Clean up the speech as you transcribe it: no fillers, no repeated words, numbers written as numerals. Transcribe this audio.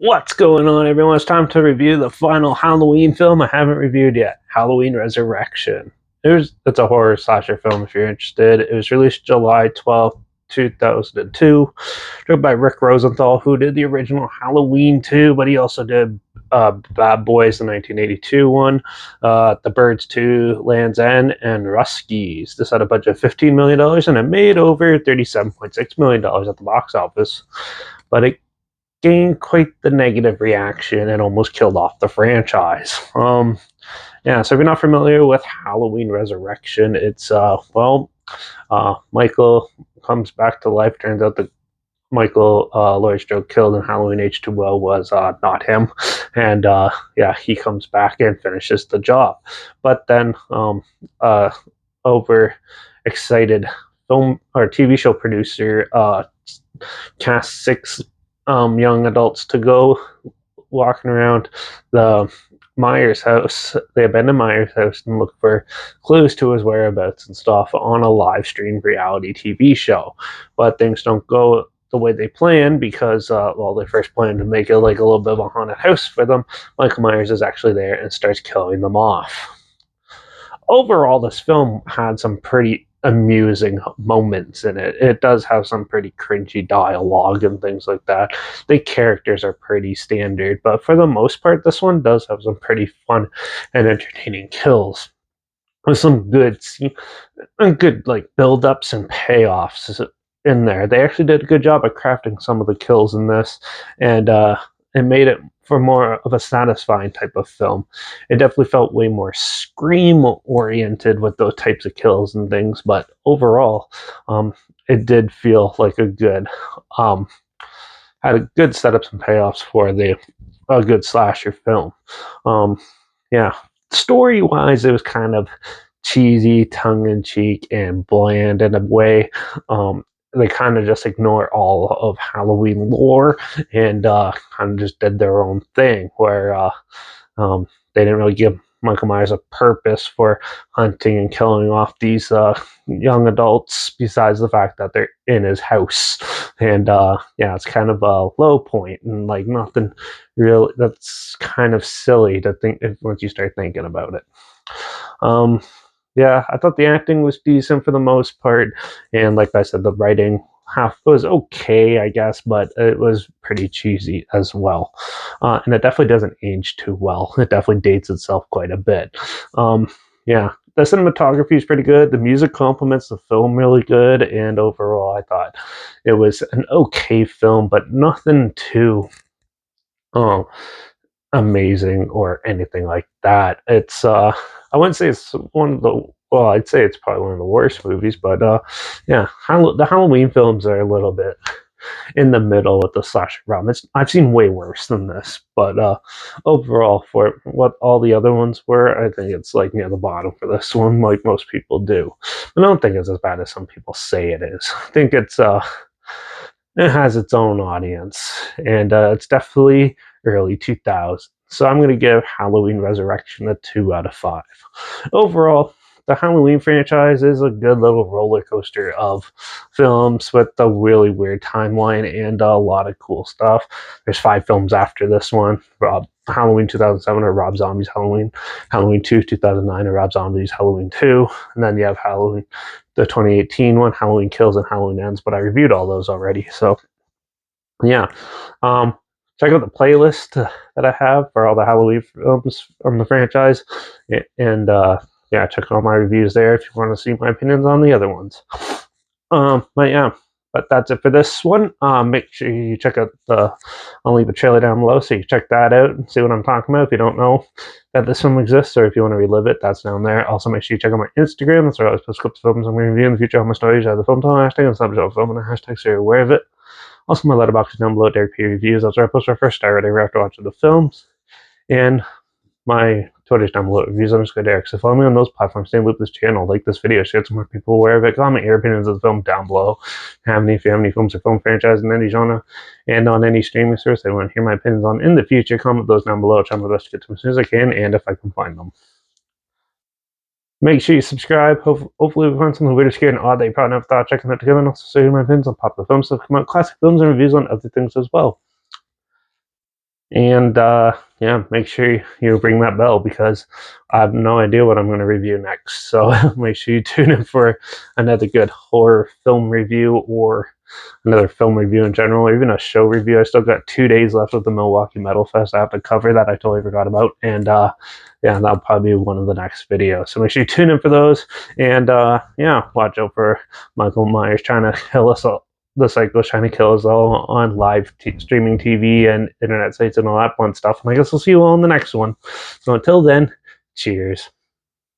What's going on, everyone? It's time to review the final Halloween film I haven't reviewed yet, Halloween Resurrection. It's a horror slasher film if you're interested. It was released July 12th, 2002, directed by Rick Rosenthal, who did the original Halloween 2, but he also did Bad Boys, the 1982 one, The Birds 2, Land's End, and Ruskies. This had a budget of $15 million, and it made over $37.6 million at the box office. But it gained quite the negative reaction and almost killed off the franchise. Yeah, so if you're not familiar with Halloween Resurrection, it's Michael comes back to life. Turns out that Michael Laurie Strode killed in Halloween H2O was not him, and yeah, he comes back and finishes the job. But then, over excited film or TV show producer cast six young adults to go walking around the Myers house, the abandoned Myers house, and look for clues to his whereabouts and stuff on a live stream reality TV show. But things don't go the way they planned because, they first planned to make it like a little bit of a haunted house for them. Michael Myers is actually there and starts killing them off. Overall, this film had some pretty amusing moments in it. It does have some pretty cringy dialogue and things like that. The characters are pretty standard, but for the most part, this one does have some pretty fun and entertaining kills with some good like build-ups and payoffs in there. They actually did a good job of crafting some of the kills in this, and it made it for more of a satisfying type of film. It definitely felt way more Scream oriented with those types of kills and things, but overall, it did feel like um, had a good setups and payoffs for a good slasher film. Yeah, story wise, it was kind of cheesy, tongue in cheek, and bland in a way. They kind of just ignore all of Halloween lore and kind of just did their own thing, where they didn't really give Michael Myers a purpose for hunting and killing off these young adults, besides the fact that they're in his house. And yeah, it's kind of a low point, and like nothing real. That's kind of silly to think once you start thinking about it. Um, yeah, I thought the acting was decent for the most part, and like I said, the writing half was okay, I guess, but it was pretty cheesy as well, and it definitely doesn't age too well. It definitely dates itself quite a bit. Yeah, the cinematography is pretty good. The music complements the film really good, and overall, I thought it was an okay film, but nothing too um, amazing or anything like that. It's I wouldn't say it's one of the I'd say it's probably one of the worst movies, but yeah, the Halloween films are a little bit in the middle with the slasher realm. I've seen way worse than this, but overall, for what all the other ones were, I think it's like near the bottom for this one, like most people do. I don't think it's as bad as some people say it is. I think it has its own audience, and it's definitely early 2000s. So I'm going to give Halloween Resurrection a 2 out of 5. Overall, the Halloween franchise is a good little roller coaster of films with a really weird timeline and a lot of cool stuff. There's 5 films after this one. Halloween 2007 or Rob Zombie's Halloween, Halloween 2 2009 or Rob Zombie's Halloween 2, and then you have Halloween the 2018 one, Halloween Kills and Halloween Ends, but I reviewed all those already. So yeah, um, check out the playlist that I have for all the Halloween films from the franchise, and yeah, check out my reviews there if you want to see my opinions on the other ones. But yeah, but that's it for this one. Make sure you check out I'll leave a trailer down below so you can check that out and see what I'm talking about. If you don't know that this film exists, or if you want to relive it, that's down there. Also, make sure you check out my Instagram. That's where I always post clips of films I'm going to review in the future. All my stories have the film title hashtag and subject of film and a hashtag, so you're aware of it. Also, my Letterbox is down below, Derek P Reviews. That's where I post my first star rating after watching the films. And my Twitter's down below, reviews underscore Derek. So follow me on those platforms. Stay in loop with this channel. Like this video, share it to more people aware of it. Comment your opinions of the film down below. If you have any films or film franchises in any genre and on any streaming service I want to hear my opinions on in the future, comment those down below. I'll try my best to get to them as soon as I can and if I can find them. Make sure you subscribe. Hopefully we find something weird or scary and odd that you probably never thought of checking out together. And also share my opinions on popular films, so come out classic films and reviews on other things as well. And yeah, make sure you ring that bell because I have no idea what I'm going to review next. So make sure you tune in for another good horror film review or another film review in general, or even a show review. I still got 2 days left of the Milwaukee Metal Fest. I have to cover that. I totally forgot about. And yeah, that'll probably be one of the next videos. So make sure you tune in for those. And yeah, watch out for Michael Myers trying to kill us all. The Psycho's trying to kill us all on live streaming TV and internet sites and all that fun stuff. And I guess we'll see you all in the next one. So until then, cheers.